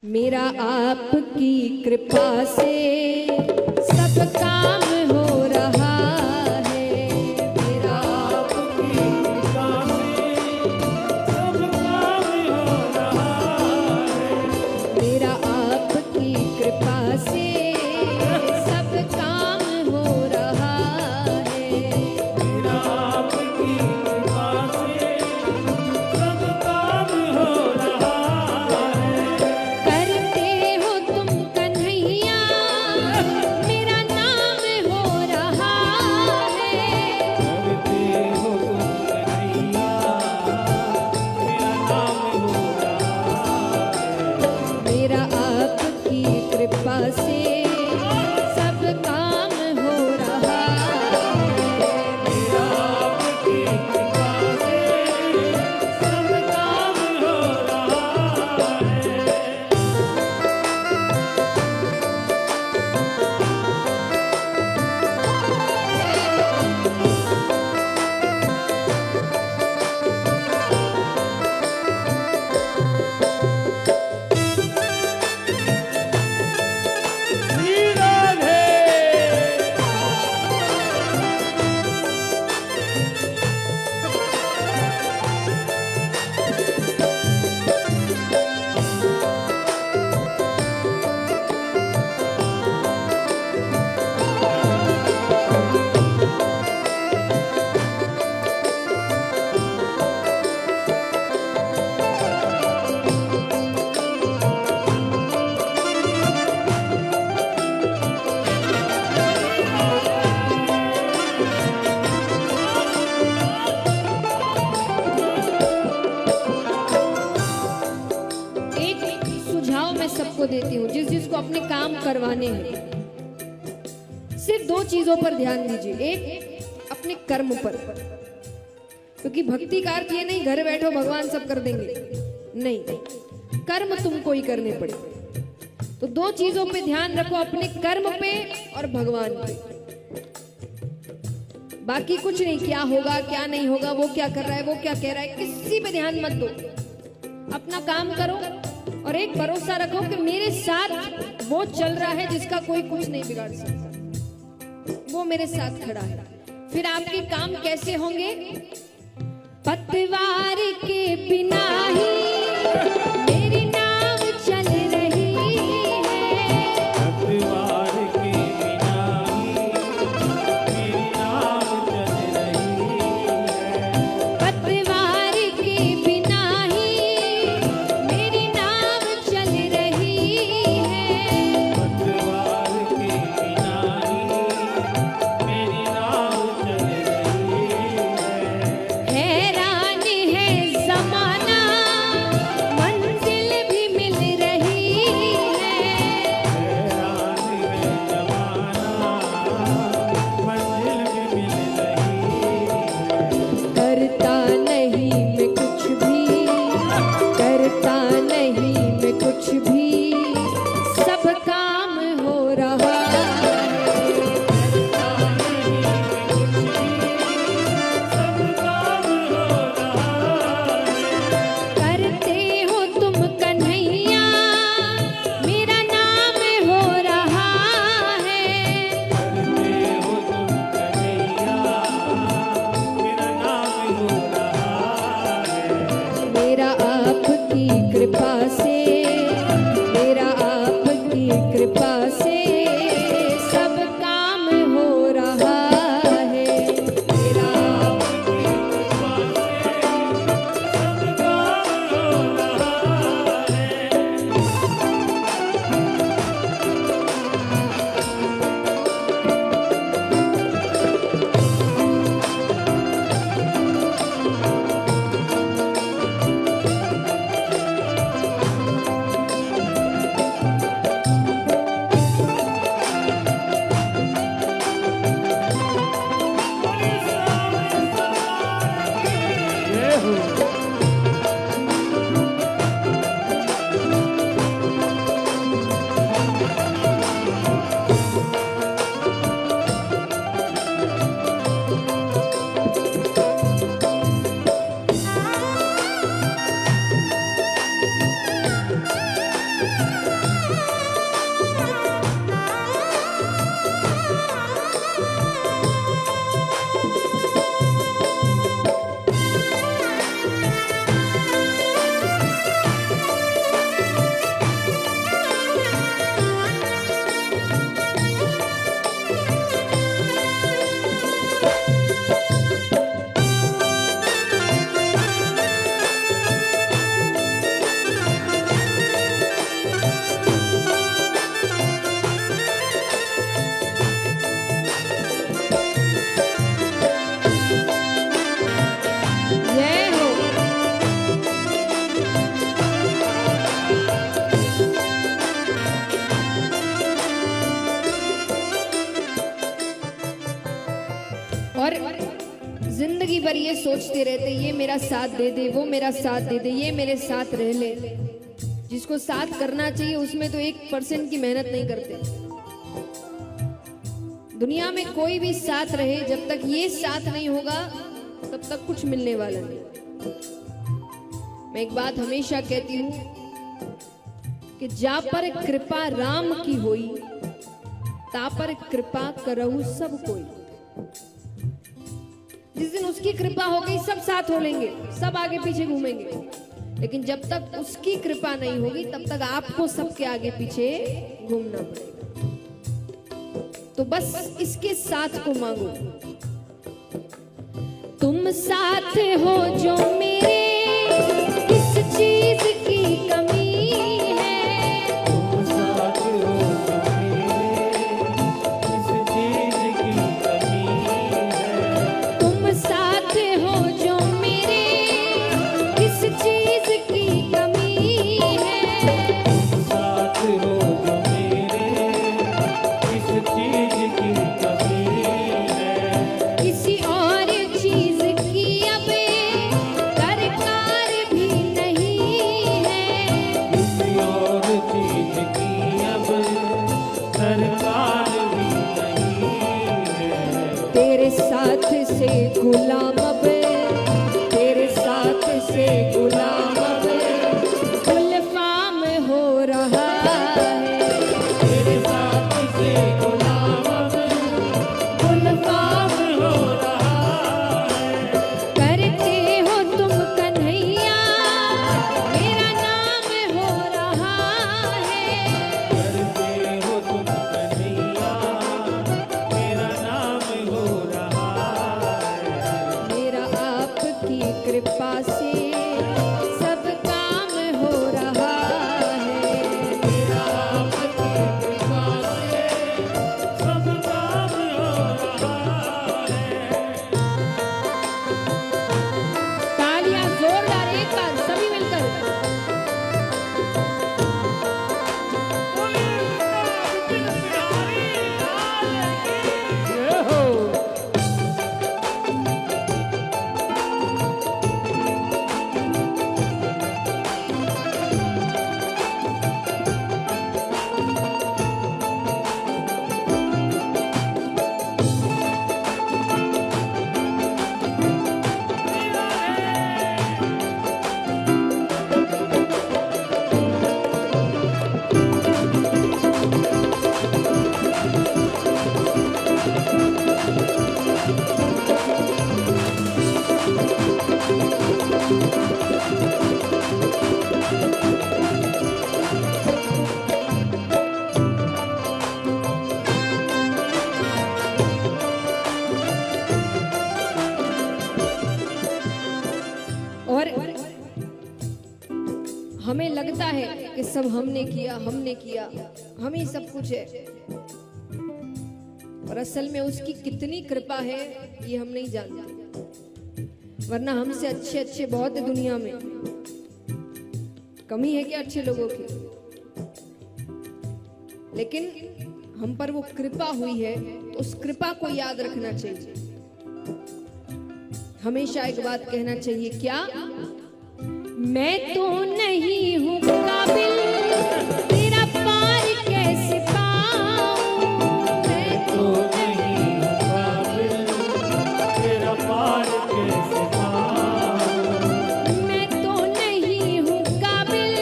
मेरा आपकी कृपा से सब काम हो रहा है। मेरा आपकी कृपा से सब काम हो रहा है। मेरा आपकी कृपा से सब काम हो रहा है। मेरा आपकी कृपा से सब काम हो रहा है। करते हो तुम कन्हैया मेरा नाम हो रहा है। करते हो तुम कन्हैया मेरा नाम हो रहा है। मेरा आपकी कृपा से सब काम हो रहा है। मेरा आपकी कृपा से सब काम हो रहा है। एक सुझाव मैं सबको देती हूँ, जिसको अपने काम करवाने हैं, सिर्फ दो चीजों पर ध्यान दीजिए। एक अपने कर्म पर, क्योंकि भक्ति का अर्थ ये नहीं घर बैठो भगवान सब कर देंगे, नहीं, कर्म तुमको ही करने पड़े। तो दो चीजों पे ध्यान रखो, अपने कर्म पे और भगवान पे। बाकी कुछ नहीं, क्या होगा क्या नहीं होगा, वो क्या कर रहा है वो क्या कह रहा है, किसी पे ध्यान मत दो। अपना काम करो और एक भरोसा रखो कि मेरे साथ वो चल रहा है जिसका कोई कुछ नहीं बिगाड़ सकता, वो मेरे साथ खड़ा है। फिर आपके काम कैसे होंगे? पतवार के बिना ही मेरी नाव चल रही है। पतवार के बिना ही मेरी नाव चल रही है। पतवार के बिना ही मेरी नाव चल रही है। पतवार के बिना ही मेरी नाव चल रही है। हैरान है ज़माना, मंजिल भी मिल रही है। हैरान है ज़माना, मंजिल भी मिल रही है। करता नहीं मैं कुछ भी, करता नहीं मैं कुछ भी, सब काम हो रहा है। करता नहीं मैं कुछ भी, सब काम हो रहा है। करते हो तुम कन्हैया मेरा नाम हो रहा है। करते हो तुम कन्हैया मेरा नाम हो रहा है। मेरा आपकी कृपा से सोचते रहते ये मेरा साथ दे दे, वो मेरा साथ दे दे, ये मेरे साथ रह ले। जिसको साथ करना चाहिए उसमें तो 1% की मेहनत नहीं करते। दुनिया में कोई भी साथ रहे, जब तक ये साथ नहीं होगा तब तक कुछ मिलने वाला नहीं। मैं एक बात हमेशा कहती हूं कि जा पर कृपा राम की होई, ता पर कृपा करहु सब कोई। जिस दिन उसकी कृपा हो गई सब साथ हो लेंगे, सब आगे पीछे घूमेंगे। लेकिन जब तक उसकी कृपा नहीं होगी तब तक आपको सबके आगे पीछे घूमना पड़ेगा। तो बस इसके साथ को मांगो। तुम साथ हो जो मेरे, किस चीज की कमी है। तुम साथ हो जो मेरे, किस चीज की कमी है। तुम साथ हो जो मेरे, किस चीज की कमी है। तुम साथ हो जो मेरे, किस चीज की कमी है। किसी और चीज की अब दरकार भी नहीं है। किसी और चीज की अब दरकार भी नहीं है। तेरे साथ से गुलाम अब, तेरे साथ से गुलाम अब गुलफाम हो रहा है। तेरे साथ से गुलाम अब गुलफाम हो रहा है। करते हो तुम कन्हैया, मेरा नाम हो रहा है। करते हो तुम कन्हैया, मेरा नाम हो रहा है। मेरा आपकी कृपा से सब काम हो रहा है। मेरा आपकी कृपा से सब काम हो रहा है। तालियां जोरदार एक बार सभी मिलकर। ये हो और हमें लगता है कि सब हमने किया, हम ही सब कुछ है। और असल में उसकी कितनी कृपा है ये हम नहीं जानते। वरना हमसे अच्छे अच्छे बहुत है दुनिया में। कमी है क्या अच्छे लोगों की? लेकिन हम पर वो कृपा हुई है तो उस कृपा को याद रखना चाहिए। हमेशा एक बात कहना चाहिए, क्या मैं तो नहीं हूं काबिल, तेरा पार कैसे पाऊं। मैं तो नहीं हूँ काबिल, तेरा पार कैसे पाऊं। मैं तो नहीं हूं काबिल,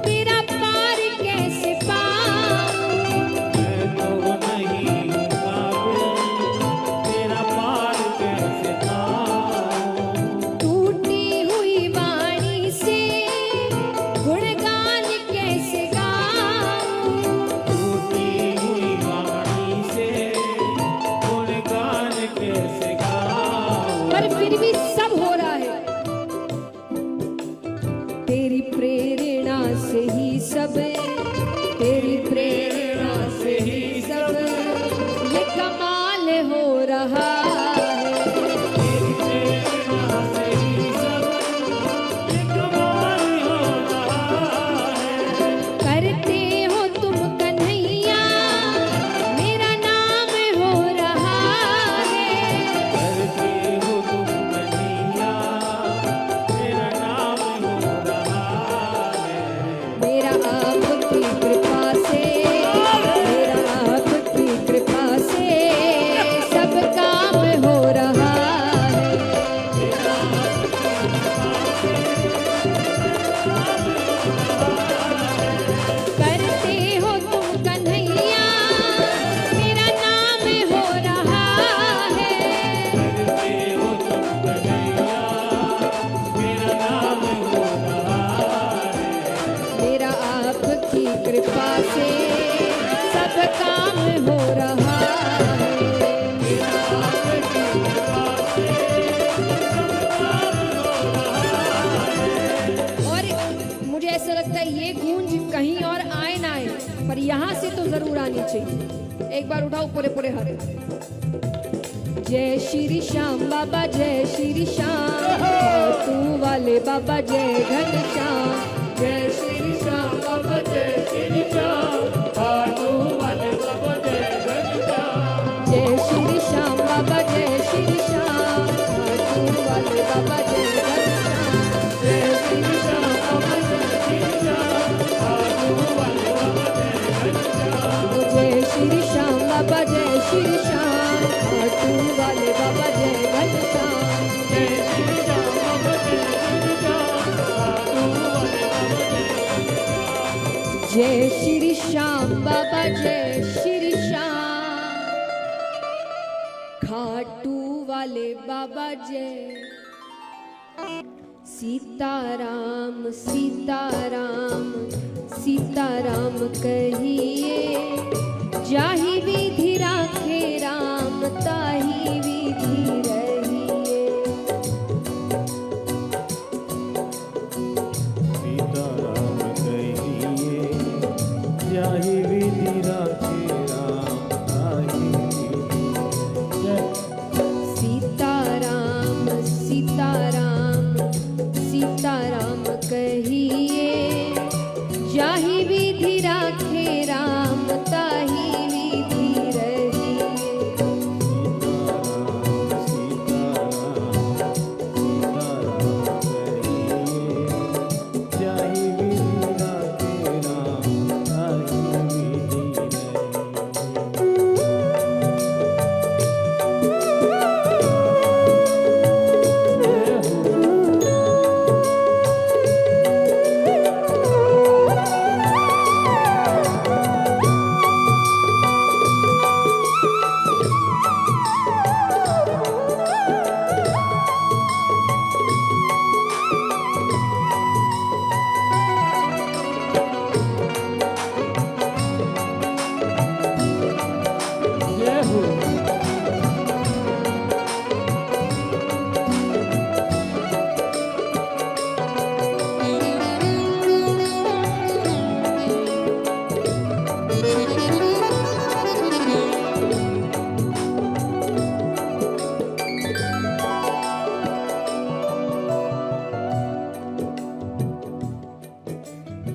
तेरा पार कैसे पाऊं। मैं तो नहीं हूँ काबिल, तेरा पार कैसे पाऊं। टूटी हुई वाणी से गुणगान कैसे गाऊं। टूटी हुई वाणी से गुणगान कैसे गाऊं। पर फिर भी सब हो रहा है तेरी प्रेरणा से ही सब, तेरी प्रेरणा से ही सब ये कमाल हो रहा है। तेरी प्रेरणा से ही सब ये कमाल हो रहा है। करते हो तुम कन्हैया, मेरा नाम हो रहा है। करते हो तुम कृपा से सब काम हो रहा है। और मुझे ऐसा लगता है ये गूंज कहीं और आए ना आए, पर यहाँ से तो जरूर आनी चाहिए। एक बार उठाओ पूरे पूरे हाथ। जय श्री श्याम बाबा, जय श्री श्याम, तू वाले बाबा जय घनश्याम। जय श्री श्याम बाबा, जय श्री श्याम, खाटू वाले बाबा जय घनश्याम। जय श्री श्याम बाबा, जय श्री श्याम, तू वाले बाबा जय घनश्याम। जय श्री श्याम बाबा जय श्री श्याम, खाटू वाले बाबा जय घनश्याम। जय श्री श्याम बाबा, जय श्री श्याम, तू वाले बाबा जय घनश्याम। जय श्री श्याम बाबा जय श्री श्याम, खाटू वाले बाबा जय। जय श्री श्याम बाबा, जय श्री श्याम, खाटू वाले बाबा जय। सीताराम सीताराम सीताराम कहिए, जाहि विधि राखे राम, ताहि विधि रहिए। सीताराम कहिए, जाहि विधि राखे राम, ताहि विधि जय। सीताराम सीताराम सीताराम कहिए, जाहि विधि राखे राम, ताहि विधि रहिए।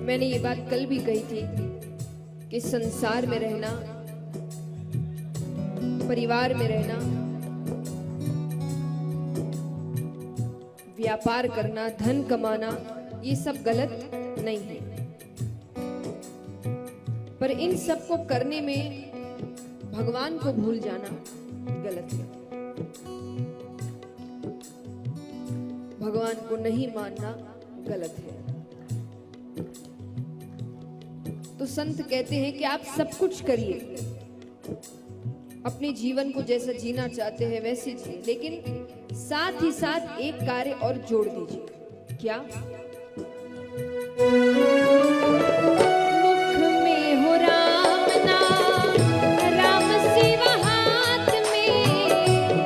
मैंने ये बात कल भी कही थी कि संसार में रहना, परिवार में रहना, व्यापार करना, धन कमाना, ये सब गलत नहीं है, पर इन सब को करने में भगवान को भूल जाना गलत है। भगवान को नहीं मानना गलत है। तो संत कहते हैं कि आप सब कुछ करिए, अपने जीवन को जैसा जीना चाहते हैं वैसे जिए, लेकिन साथ ही साथ एक कार्य और जोड़ दीजिए। क्या? मुख में हो राम नाम, राम सेवा हाथ में।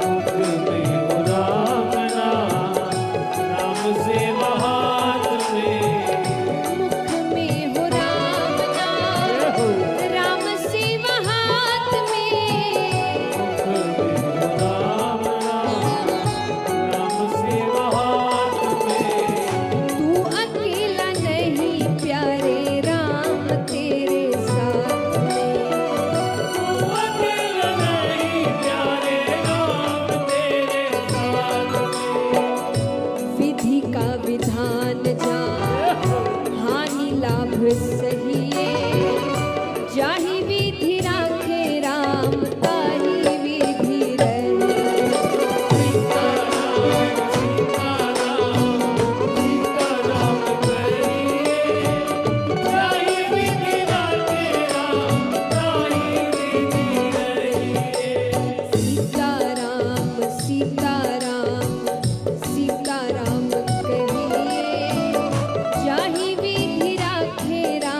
मुख में हो राम नाम, राम सेवा हाथ में। मुख में हो राम नाम, राम सेवा हाथ में। मुख में हो राम नाम, राम सेवा हाथ में। तू अकेला नहीं प्यारे राम तेरे साथ में। तू अकेला नहीं प्यारे राम तेरे साथ में। विधि का विधान जान, हानि लाभ सहिए। जाहि विधि राखे राम, ताहि विधि रहिए। सीताराम सीताराम सीताराम कहिए, जाहि विधि राखे राम,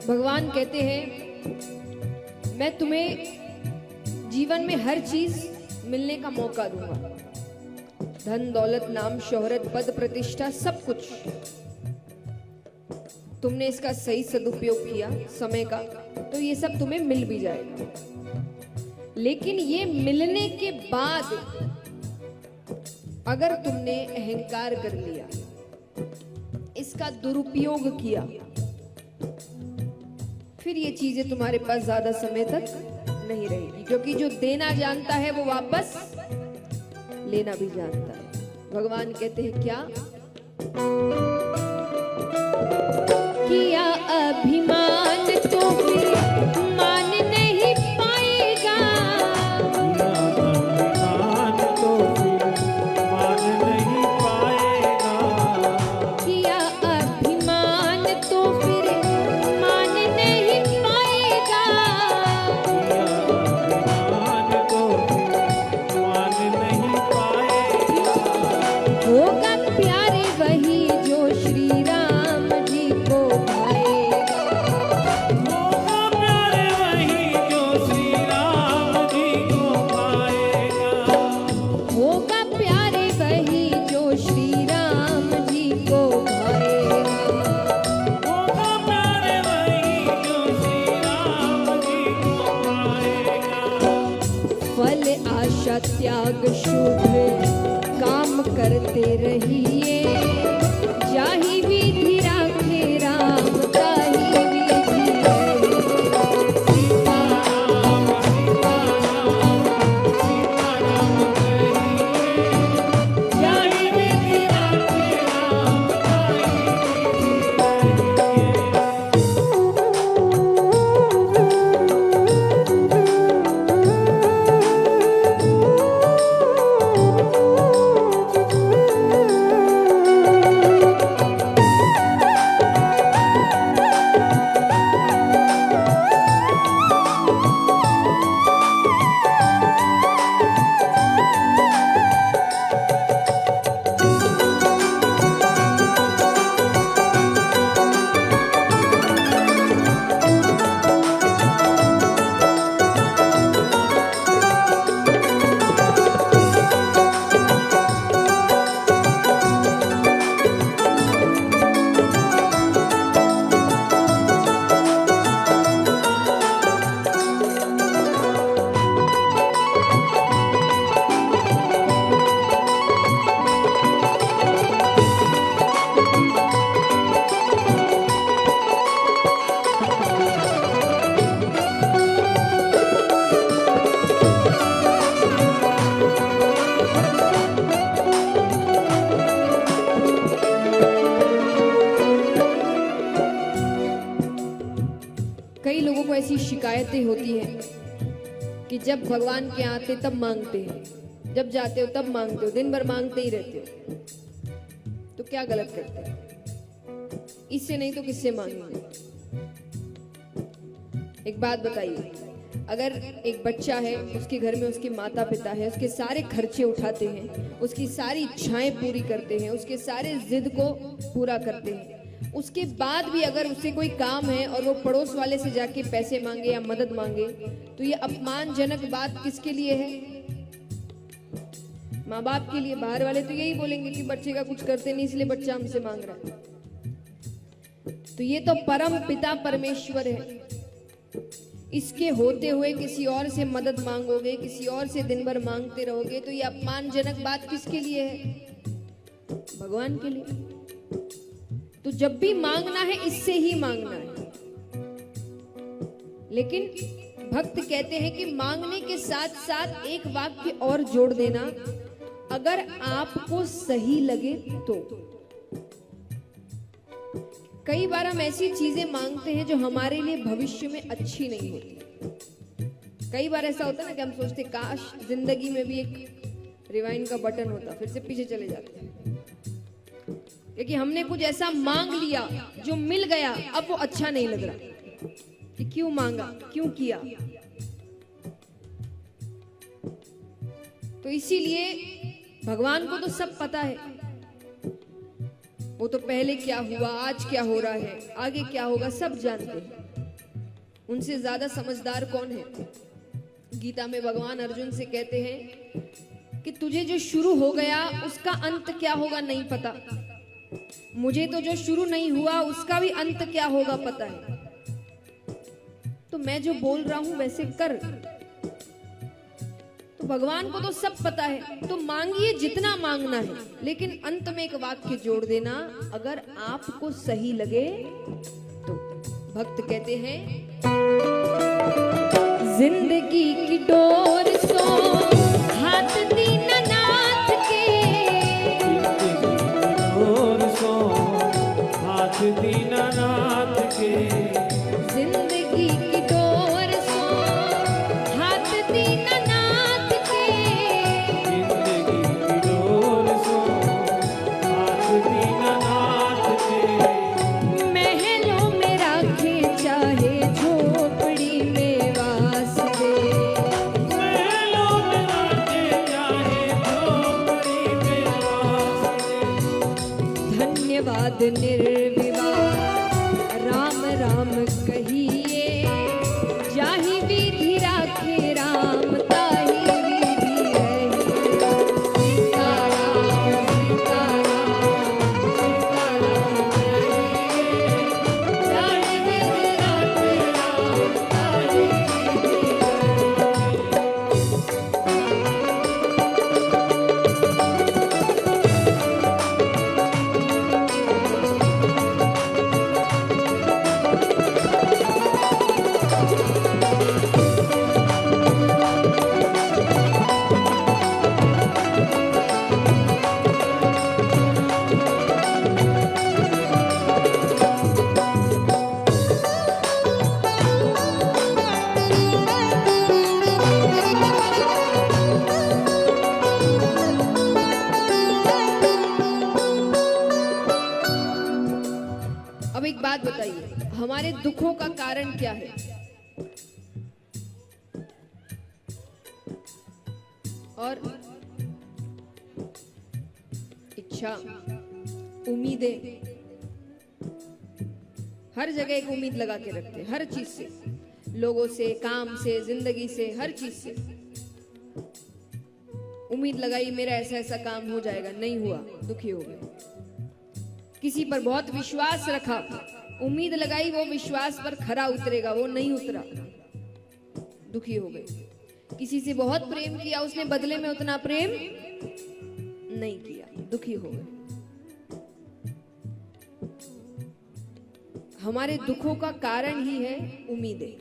भगवान कहते हैं मैं तुम्हें जीवन में हर चीज मिलने का मौका दूंगा, धन दौलत नाम शोहरत पद प्रतिष्ठा सब कुछ। तुमने इसका सही सदुपयोग किया समय का तो ये सब तुम्हें मिल भी जाएगा। लेकिन ये मिलने के बाद अगर तुमने अहंकार कर लिया, इसका दुरुपयोग किया, फिर ये चीजें तुम्हारे पास ज्यादा समय तक नहीं रहेगी, क्योंकि जो देना जानता है वो वापस लेना भी जानता है। भगवान कहते हैं क्या किया अभिमान तो फिर मान नहीं पाएगा, किया अभिमान तो फिर मान नहीं पाएगा, किया अभिमान तो फिर मान नहीं पाएगा, होगा प्यारे वही जो श्री राम जी को भाएगा, होगा प्यारे वही जो श्री राम जी को पाएगा, होगा प्यारे वही जो श्री राम जी को भाएगा, होगा प्यारे वही जो श्री राम जी को पाएगा। फल आशा त्याग शुभ काम करते रहिए, जाहि विधि राखे राम ताहि विधि रहिए। सीताराम सीताराम सीताराम कहिए, जाहि विधि राखे राम ताहि विधि रहिए। कई लोगों को ऐसी शिकायतें होती हैं कि जब भगवान के आते तब मांगते हैं, जब जाते हो तब मांगते हो, दिन भर मांगते ही रहते हो। तो क्या गलत करते हो? इससे नहीं तो किससे मांगेंगे? एक बात बताइए, अगर एक बच्चा है, उसके घर में उसके माता पिता है, उसके सारे खर्चे उठाते हैं, उसकी सारी इच्छाएं पूरी करते हैं, उसके सारे जिद को पूरा करते हैं, उसके बाद भी अगर उससे कोई काम है और वो पड़ोस वाले से जाके पैसे मांगे या मदद मांगे, तो ये अपमानजनक बात किसके लिए है? माँ बाप के लिए। बाहर वाले तो यही बोलेंगे कि बच्चे का कुछ करते नहीं इसलिए बच्चा हमसे मांग रहा है। तो ये तो परम पिता परमेश्वर है, इसके होते हुए किसी और से मदद मांगोगे, किसी और से दिन भर मांगते रहोगे, तो ये अपमानजनक बात किसके लिए है? भगवान के लिए। तो जब भी मांगना है इससे ही मांगना है। लेकिन भक्त कहते हैं कि मांगने के साथ साथ एक वाक्य और जोड़ देना, अगर आपको सही लगे तो। कई बार हम ऐसी चीजें मांगते हैं जो हमारे लिए भविष्य में अच्छी नहीं होती। कई बार ऐसा होता है ना कि हम सोचते काश जिंदगी में भी एक रिवाइंड का बटन होता, फिर से पीछे चले जाते हैं, क्योंकि हमने कुछ ऐसा मांग लिया जो मिल गया, अब वो अच्छा नहीं लग रहा कि क्यों मांगा, क्यों किया। तो इसीलिए भगवान को तो सब पता है, वो तो पहले क्या हुआ, आज क्या हो रहा है, आगे क्या होगा, सब जानते हैं। उनसे ज्यादा समझदार कौन है? गीता में भगवान अर्जुन से कहते हैं कि तुझे जो शुरू हो गया उसका अंत क्या होगा नहीं पता, मुझे तो जो शुरू नहीं हुआ उसका भी अंत क्या होगा पता है, तो मैं जो बोल रहा हूं वैसे कर। तो भगवान को तो सब पता है, तो मांगिए जितना मांगना है, लेकिन अंत में एक वाक्य जोड़ देना, अगर आपको सही लगे तो। भक्त कहते हैं जिंदगी की डोर सो हाथ दीनानाथ के, डोर सो हाथ दीनानाथ के, जिंदगी की डोर सो हाथ दीनानाथ के, जिंदगी की डोर सो हाथ दीनानाथ के, महलों में राखे चाहे झोपड़ी में वास दे, महलों में राखे चाहे झोपड़ी में वास दे। धन्यवाद निर्विवाद राम राम कहिए, जाहि विधि राखे राम ताहि विधि रहे। सीताराम सीताराम सीताराम कहिए, जाहि विधि राखे राम ताहि विधि रहे। अब एक बात बताइए, हमारे दुखों का कारण क्या है? और इच्छा, उम्मीदें, हर जगह एक उम्मीद लगा के रखते हैं, हर चीज से, लोगों से, काम से, जिंदगी से, हर चीज से उम्मीद लगाई मेरा ऐसा ऐसा काम हो जाएगा, नहीं हुआ, दुखी हो गए। किसी पर बहुत विश्वास रखा, उम्मीद लगाई वो विश्वास पर खरा उतरेगा, वो नहीं उतरा, दुखी हो गए। किसी से बहुत प्रेम किया, उसने बदले में उतना प्रेम नहीं किया, दुखी हो गए। हमारे दुखों का कारण ही है उम्मीदें,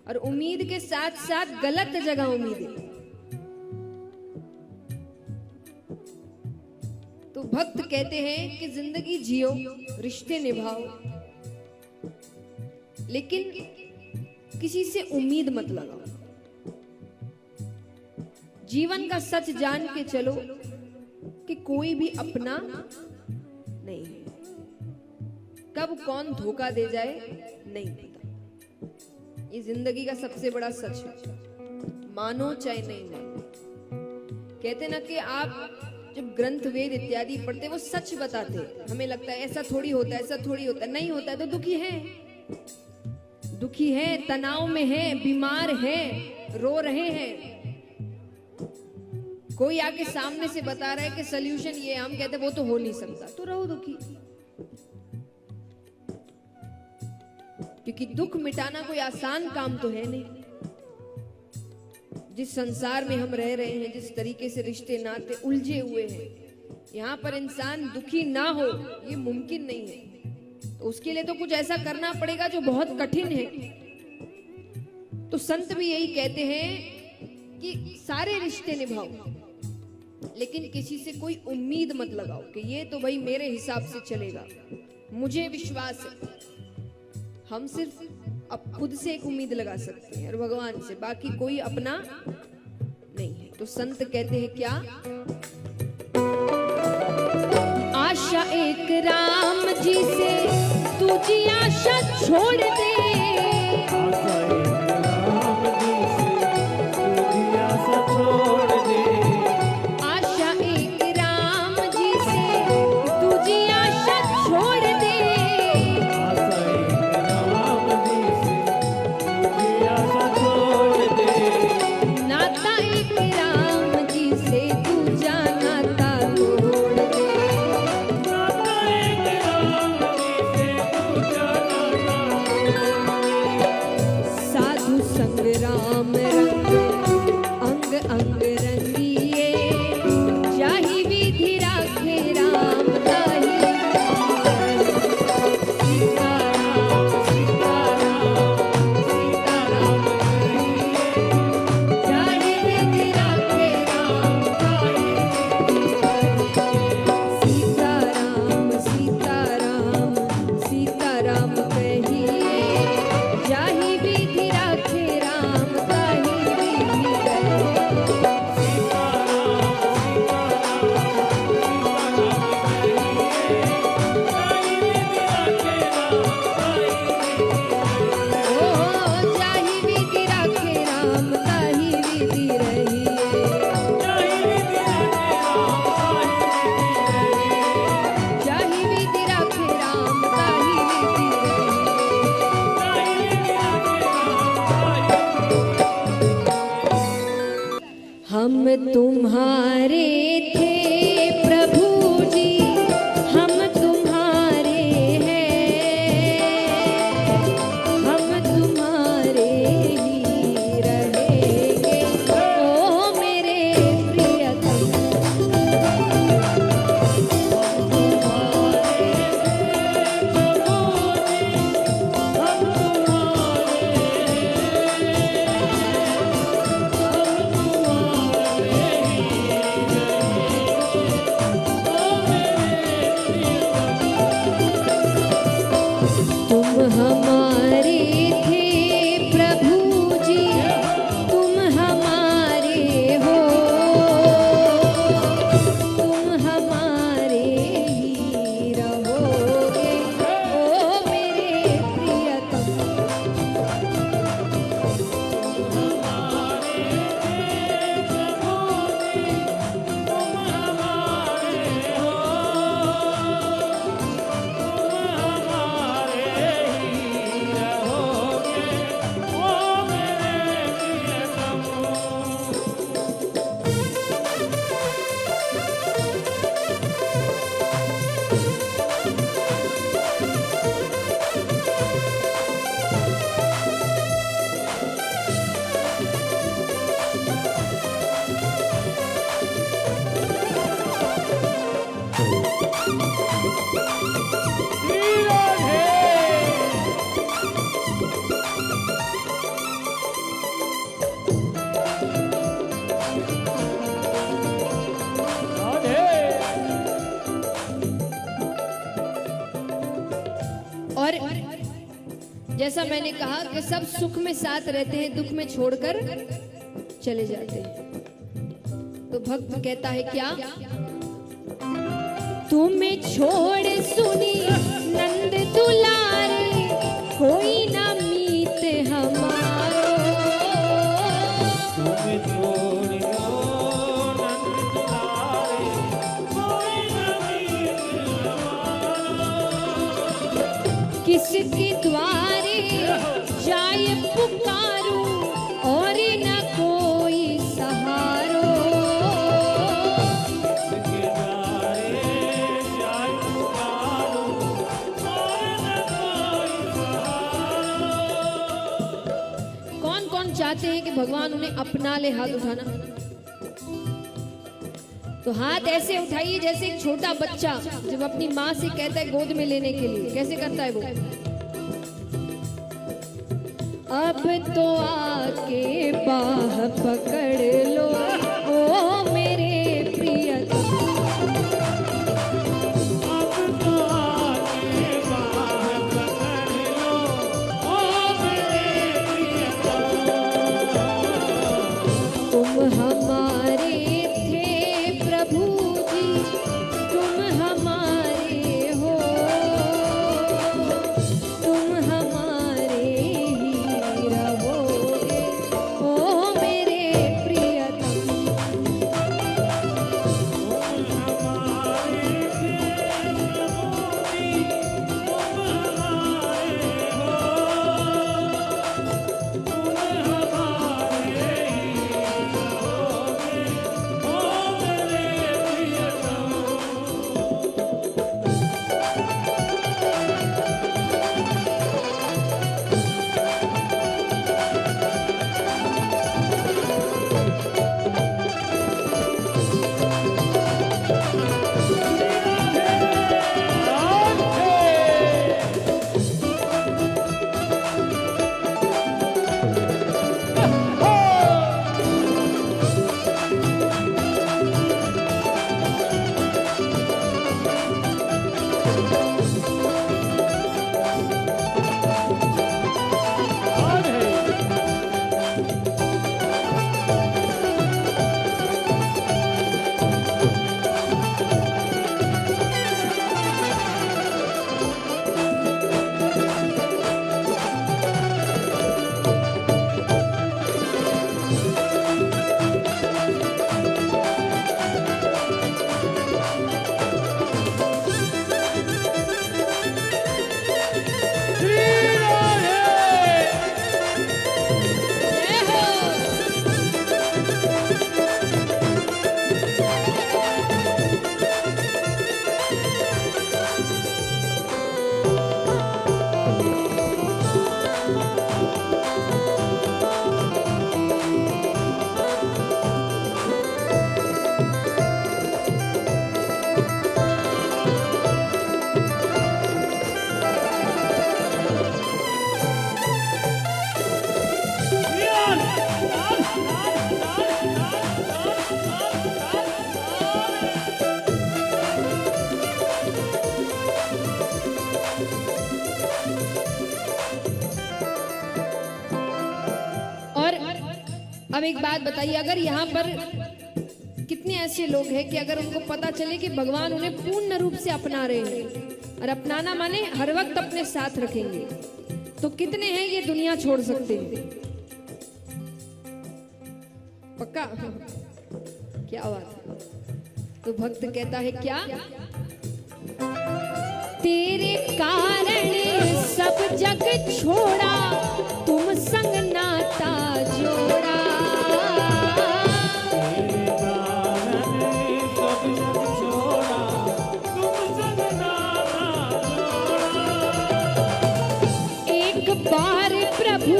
और उम्मीद के साथ साथ गलत जगह उम्मीदें। तो भक्त कहते हैं कि जिंदगी जियो, रिश्ते निभाओ, लेकिन किसी से उम्मीद मत लगाओ। जीवन का सच जान के चलो कि कोई भी अपना नहीं है, कब कौन धोखा दे जाए नहीं पता। ये जिंदगी का सबसे बड़ा सच है, मानो चाहे नहीं मानो। कहते ना कि आप जब ग्रंथ वेद इत्यादि पढ़ते, वो सच बताते, हमें लगता है ऐसा थोड़ी होता है, ऐसा थोड़ी होता है, नहीं होता है तो दुखी है, दुखी है, तनाव में है, बीमार है, रो रहे हैं। कोई आके सामने से बता रहा है कि सल्यूशन ये, हम कहते वो तो हो नहीं सकता, तो रहो दुखी, क्योंकि दुख मिटाना कोई आसान काम तो है नहीं। जिस संसार में हम रह रहे हैं, जिस तरीके से रिश्ते नाते उलझे हुए हैं, यहाँ पर इंसान दुखी ना हो ये मुमकिन नहीं है। तो उसके लिए तो कुछ ऐसा करना पड़ेगा जो बहुत कठिन है। तो संत भी यही कहते हैं कि सारे रिश्ते निभाओ, लेकिन किसी से कोई उम्मीद मत लगाओ कि ये तो भाई मेरे हिसाब से चलेगा, मुझे विश्वास है। हम सिर्फ अब खुद से एक उम्मीद लगा सकते हैं और भगवान से, बाकी कोई अपना नहीं है। तो संत कहते हैं क्या? आशा एक राम जी से तुझी आशा छोड़ दे, आशा एक राम जी से तुझी आशा छोड़ दे, आशा एक राम जी से तुझी आशा छोड़ दे, आशा एक राम जी से राम रंग अंग अंग रंगिए, जाहि विधि राखे राम ताहि सीताराम सीताराम सीताराम जाहि विधि राखे राम ताहि सीताराम सीताराम सीताराम कहिए, जाहि विधि राखे राम ताहि विधि ओ जाहि विधि राखे राम ताहि विधि रहिए, जाहि विधि राखे राम ताहि विधि रहिए। हम तुम्हारे थे प्रभु जी, हम तुम्हारे हैं, हम तुम्हारे ही रहेंगे ओ मेरे प्रियतम। तुम हमारे थे प्रभु जी, तुम हमारे हो, तुम हमारे ही रहोगे ओ मेरे प्रियतम। और जैसा मैंने कहा कि सब सुख में साथ रहते हैं, दुख में छोड़कर चले जाते हैं। तो भक्त कहता है क्या, तुम्हें छोड़ सुनी नंद दुलारे, कोई ना मीत हमारो। तुम्हें छोड़ियो नंद दुलारे, कोई न मीत किसके द्वारे जाय पुकारूं, और न कोई सहारो। के द्वारे जाय पुकारो, और न कोई सहारा। कौन कौन चाहते हैं कि भगवान उन्हें अपना ले? हाथ उठाना। तो हाथ ऐसे उठाइए जैसे एक छोटा बच्चा जब अपनी माँ से कहता है गोद में लेने के लिए, कैसे करता है वो? अब तो आके बाह पकड़ लो ओ मेरे प्रियतम। अब तो आके बाह पकड़ लो, ओ मेरे प्रियतम। तुम हमारे थे प्रभु जी, तुम हमारे हो, तुम हमारे ही रहोगे ओ मेरे प्रियतम। अब एक बात बताइए, अगर यहाँ पर कितने ऐसे लोग हैं कि अगर उनको पता चले कि भगवान उन्हें पूर्ण रूप से अपना रहे हैं, और अपनाना माने हर वक्त अपने साथ रखेंगे, तो कितने हैं ये दुनिया छोड़ सकते हैं? पक्का? क्या बात है। तो भक्त कहता है क्या? तेरे कारण सब जग छोड़ा, तुम संग नाता जोड़ा। एक बार प्रभु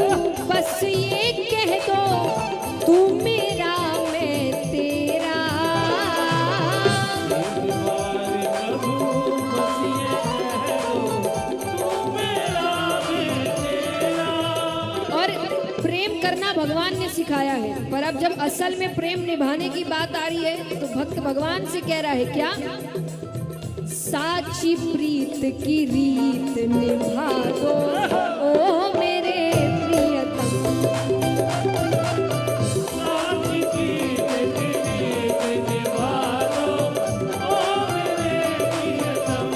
बस ये कह दो, तू मेरा मैं तेरा। और प्रेम करना भगवान ने सिखाया है, पर अब जब असल में प्रेम निभाने की बात आ रही है तो भक्त भगवान से कह रहा है क्या? साची प्रीत की रीत निभा दो, ओ मेरे प्रियतम। साची प्रीत की रीत निभा दो, ओ मेरे प्रियतम।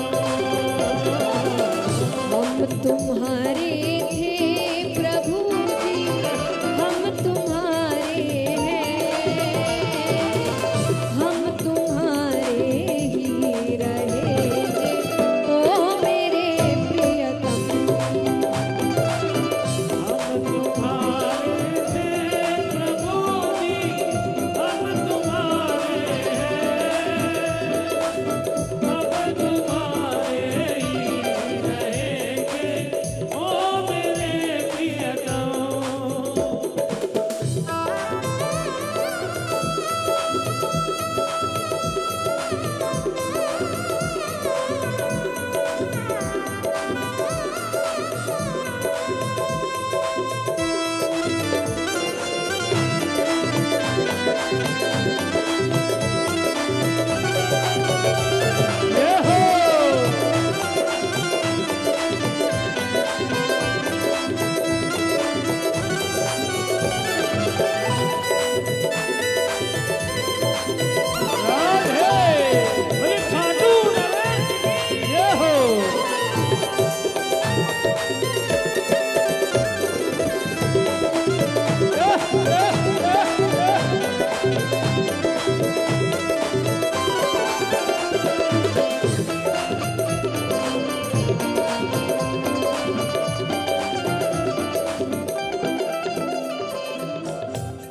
हम तुम्हारे थे प्रभु जी, हम तुम्हारे हैं, हम तुम्हारे ही रहेंगे, ओ मेरे प्रियतम। हम तुम्हारे थे प्रभु जी, हम तुम्हारे हैं, हम तुम्हारे ही रहेंगे, ओ मेरे प्रियतम।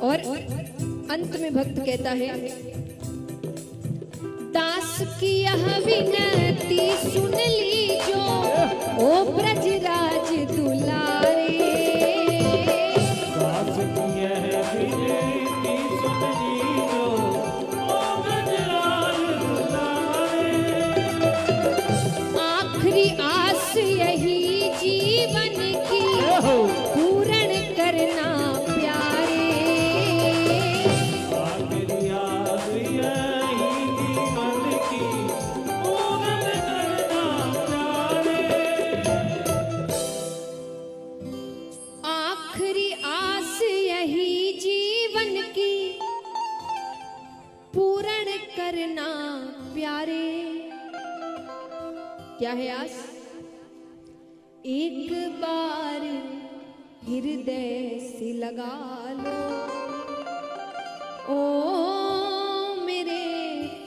और अंत में भक्त कहता है, दास की यह विनती सुन लीजो, ओ ब्रजराज दुलारे। दास की यह विनती सुन लीजो, ओ ब्रजराज दुलारे। आखिरी आस यही जीवन की, पूर्ण करना प्यारे। आखिरी आस यही जीवन की, पूर्ण करना प्यारे। आखिरी आस यही जीवन की, पूर्ण करना प्यारे। क्या है आस? एक बार हृदय से लगा लो, ओ मेरे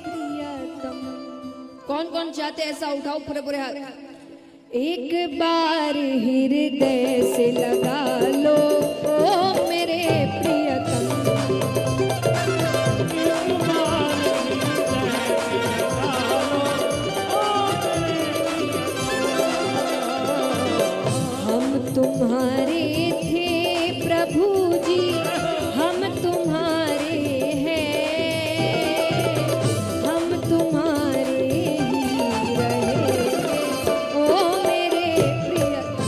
प्रियतम। कौन कौन चाहते हैं ऐसा? उठाओ पूरे पूरे हाथ। एक बार हृदय से लगा लो, ओ मेरे प्रियतम। हम तुम्हारे थे प्रभु जी, हम तुम्हारे हैं, हम तुम्हारे ही रहेंगे, ओ मेरे प्रियतम।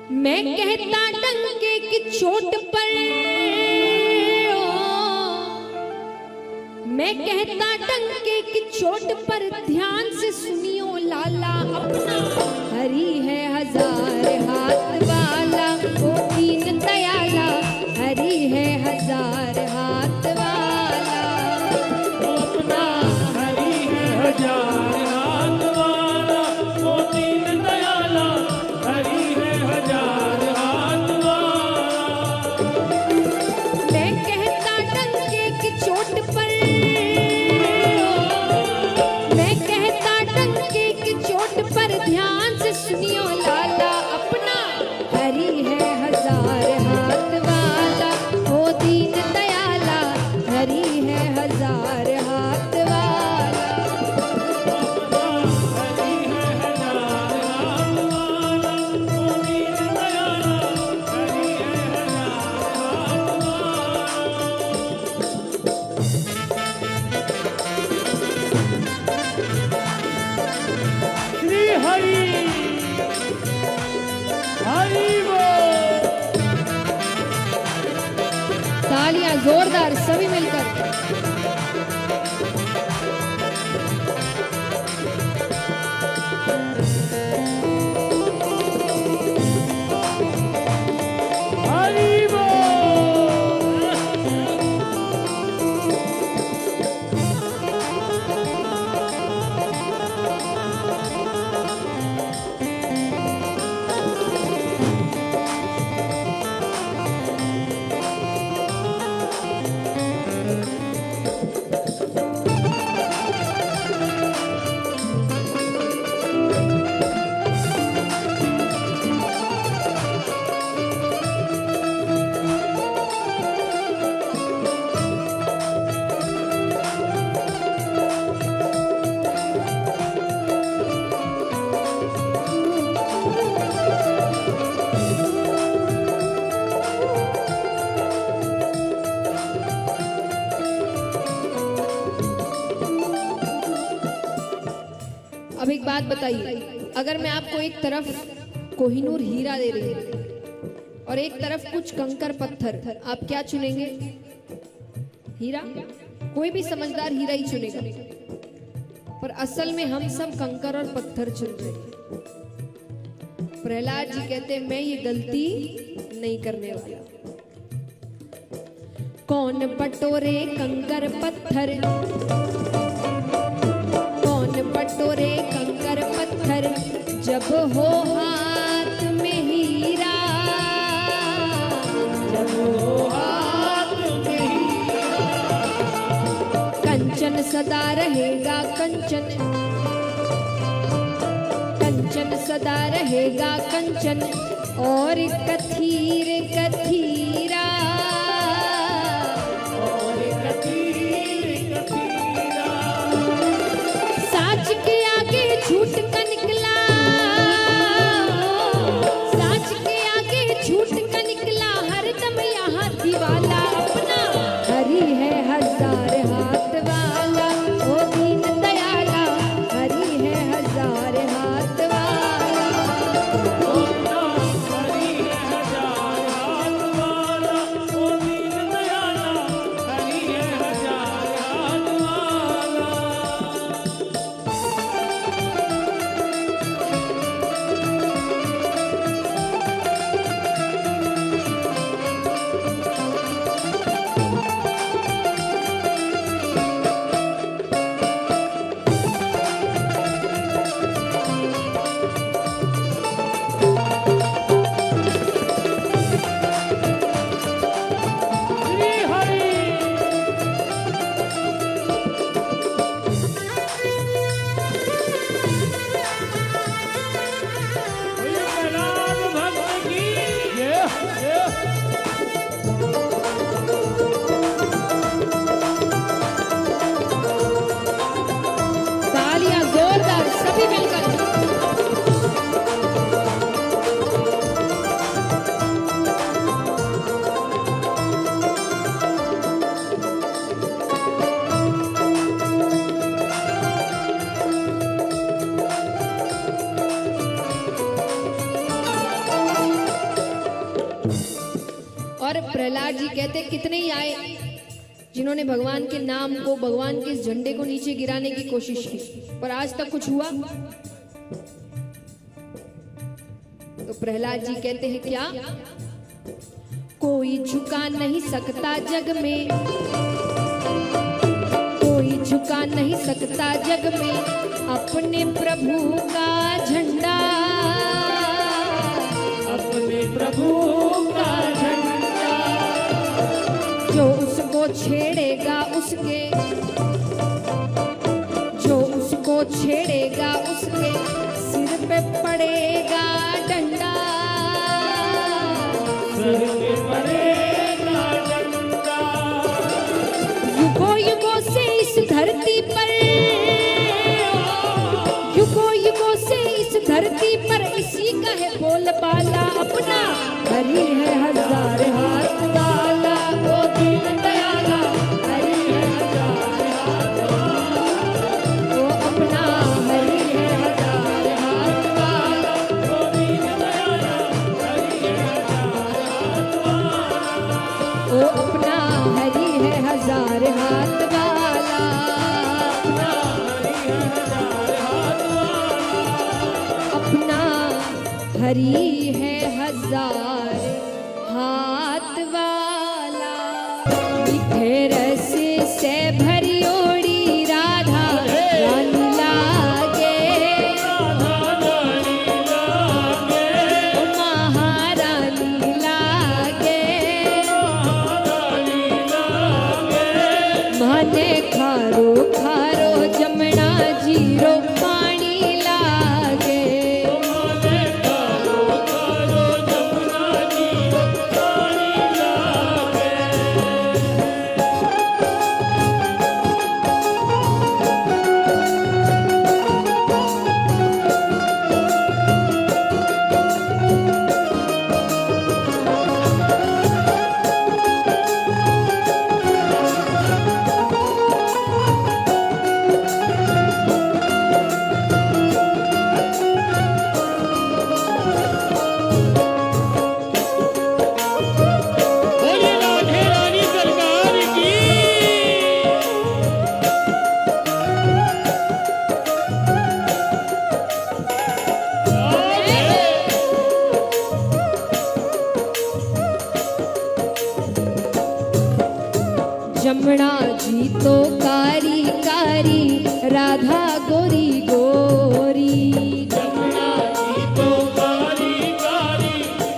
मैं कहता डंके की चोट पर, मैं कहता डंके की चोट पर ध्यान से सुनियो लाला अपना, हरि है हजार हाथ वाला वो दीन दयाला, हरि है हजार हाथ वाला अपना हरि है हजार हाथ वाला वो दीन दयाला, हरि है हजार हाथ वाला। मैं कहता डंके की चोट पर, मैं कहता डंके की चोट पर ध्यान से सुनियो लाला अपना, हरि है हजार हाथ वाला वो दीन दयाला, हरि है हजार हाथ वाला। हरि है हजार हाथ वाला वो दीन दयाला, हरि है हजार हाथ वाला। श्री हरि हरि बोल। तालियां जोरदार सभी मिलकर। हरि बोल। अब एक बात बताइए, अगर मैं आपको एक तरफ कोहिनूर हीरा दे रही हूं और एक तरफ कुछ कंकर पत्थर, आप क्या चुनेंगे? हीरा। कोई भी समझदार हीरा ही चुनेगा, पर असल में हम सब कंकर और पत्थर चुन रहे हैं। प्रहलाद जी कहते हैं मैं ये गलती नहीं करने वाला। कौन बटोरे कंकर पत्थर, कौन बटोरे कंकर पत्थर, जब हो हाथ में हीरा, जब हो हाथ में हीरा। कंचन सदा रहेगा कंचन, कंचन सदा रहेगा कंचन, और कथीर कथीरा, और कथीर कथीरा। साच के आगे झूठ का निकला, साच के आगे झूठ का निकला, हरदम यहाँ दीवाला अपना, हरि है हजार हाथ वाला ओ दीन दयाला, हरि है हजार हाथ वाला। अपना हरि है हजार हाथ वाला और प्रहलाद जी कहते कितने ही आए जिन्होंने भगवान के नाम को, भगवान के इस झंडे को नीचे गिराने की कोशिश की, पर आज तक कुछ हुआ। तो प्रहलाद जी कहते हैं क्या, कोई झुका नहीं सकता जग में, कोई झुका नहीं सकता जग में अपने प्रभु का झंडा, अपने प्रभु का झंडा। जो उसको छेड़ेगा उसके, जो उसको छेड़ेगा उसके सिर पे पड़ेगा डंडा, सिर पे पड़ेगा डंडा। युगों युगों से इस धरती पर, युगों युगों से इस धरती पर इसी का है बोलबाला, अपना हरि है हजार हाथ वाला, वो दीन दयाला हरि है हजार हाथ वाला, वो अपना हरि है हजार हाथ वाला, वो दीन दयाला हरि है हजार हाथ वाला। वो अपना हरि है हजार हाथ वाला, अपना हरि है हजार हाथ अपना हरि है हजार हाथ वाला। वाला। मीठे रस से भरी ओड़ी राधा रानी लागे, ओ महारानी लागे, माने खारो खारो जमुना जीरो पानी लागे, बोले राधे रानी सरकार की। जमुना जी तो कारी कारी राधा गोरी गोरी, जमुना जी तो कारी कारी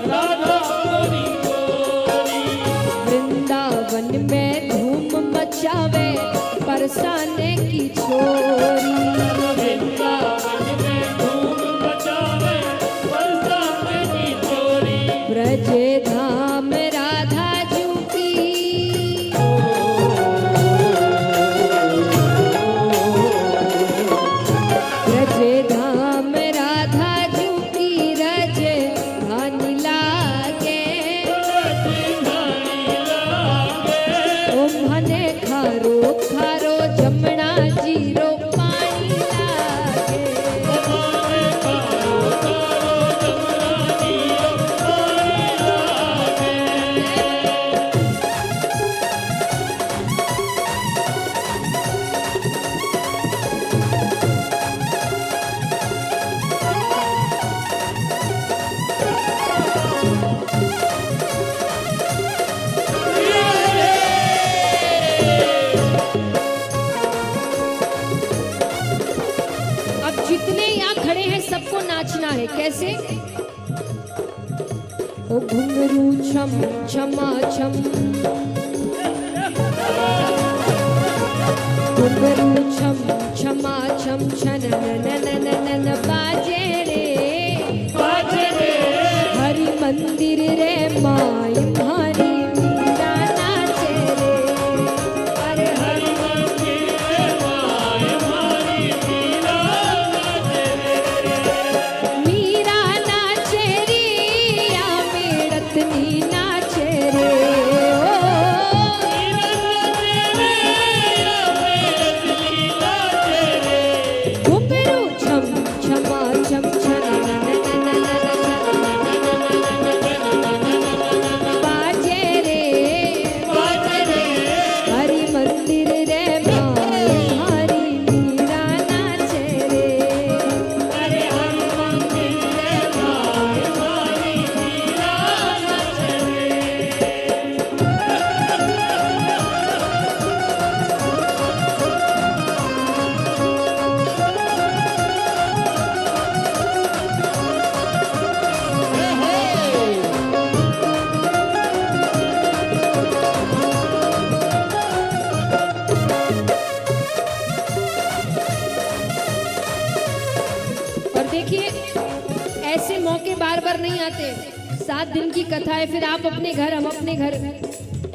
राधा गोरी गोरी। वृंदावन में धूम मचावे बरसाने की छोरी, वृंदावन में धूम मचावे बरसाने की छोरी। ब्रजे धाम राधा जू की, ब्रजे धाम राधा जू की रज धानी लागे, ओ मने खारो खारो जमुना जीरो पानी लागे, अब जितने यहाँ खड़े हैं सबको नाचना है। कैसे? ओ घुंघरू छम छमा छम, घुंघरू छम छमा छम छन न बाजे रे, हरि मंदिर रे माई मारी मीरा नाचे रे, अरे हरि मीरा नाचे रे, या मेड़तनी नाचे रे, ओ घुंघरू छम छमा छम छन 7 दिन की कथा है, फिर आप अपने घर हम अपने घर,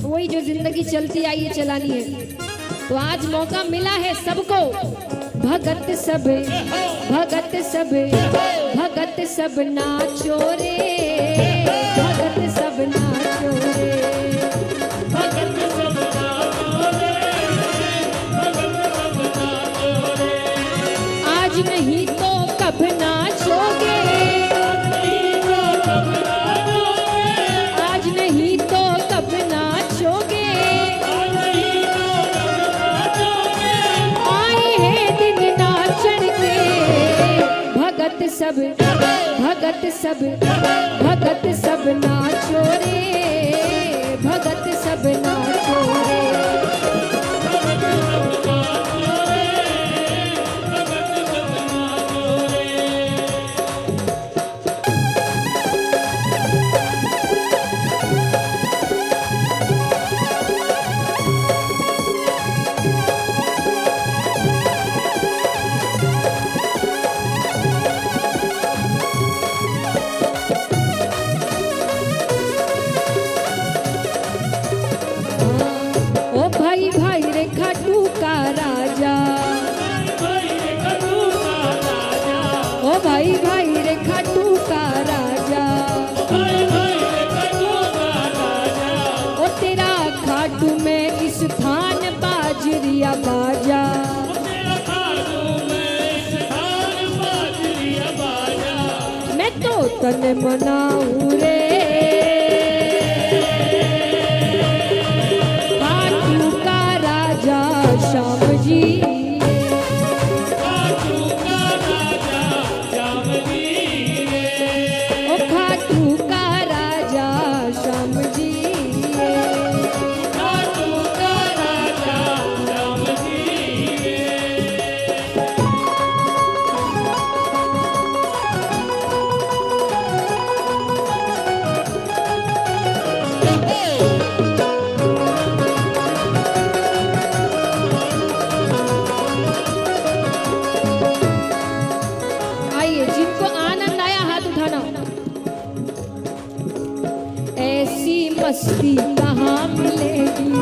वही जो जिंदगी चलती आई है चलानी है। तो आज मौका मिला है सबको, भगत सब भगत सब भगत सब नाचो रे, भगत सब नाचो रे। भगत सब नाचो रे, भगत सब नाचो रे। आज नहीं तो कब नाचोगे, आज नहीं तो कब नाचोगे, आए हैं दिन नाचन के। भगत सब भगत सब भगत सब नाचो रे, भगत सब नाचो रे। ओ भाई भाई रे खाटू का राजा, ओ भाई भाई रे खाटू का राजा, ओ तेरा खाटू में इस थान बाजरिया बाजा। मैं तो तन मनाऊं रे, खाटू का राजा श्याम जी। ओ खाटू का राजा श्याम जी। आइए, जिनको आनंद आया हाथ उठाना। ऐसी मस्ती कहाँ मिलेगी,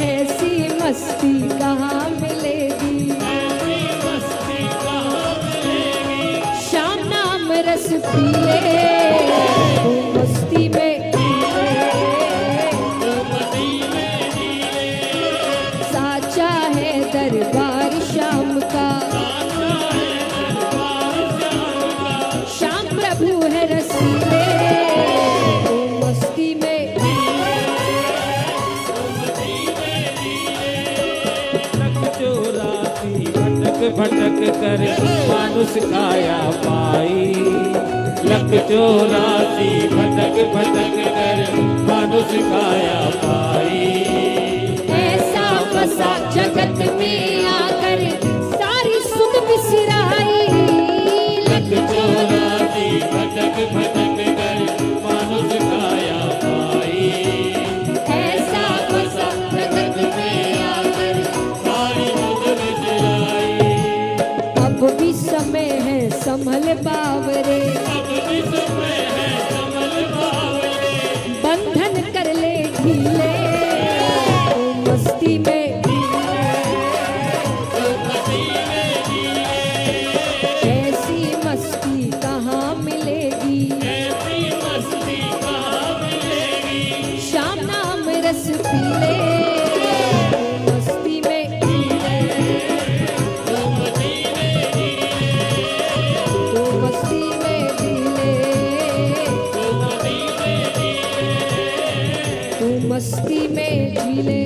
ऐसी मस्ती कहाँ मिलेगी, श्याम नाम रस पिए तो मस्ती में साचा है दरबार श्याम का, श्याम प्रभु है रसीले तो मस्ती में। चोराती भटक भटक कर मानुष काया पाई, लख चोराती भटक भटक कर मानुष काया पाई। ऐसा बसा जगत में आकर सारी सुध बिसराई, लख चोराती भटक भटक कर मानुष काया पाई। ऐसा बसा जगत में आकर। सारी मुझ बिसराई। अब भी समय है संभल बावरे, अब भी समय है संभल बावरे, बंधन कर ले ढीले तो मस्ती में। ऐसी मस्ती कहाँ मिलेगी, ऐसी मस्ती कहाँ मिलेगी। श्याम नाम रस पीले तो मस्ती में। तो मस्ती में ढीले, तो मस्ती में ढीले।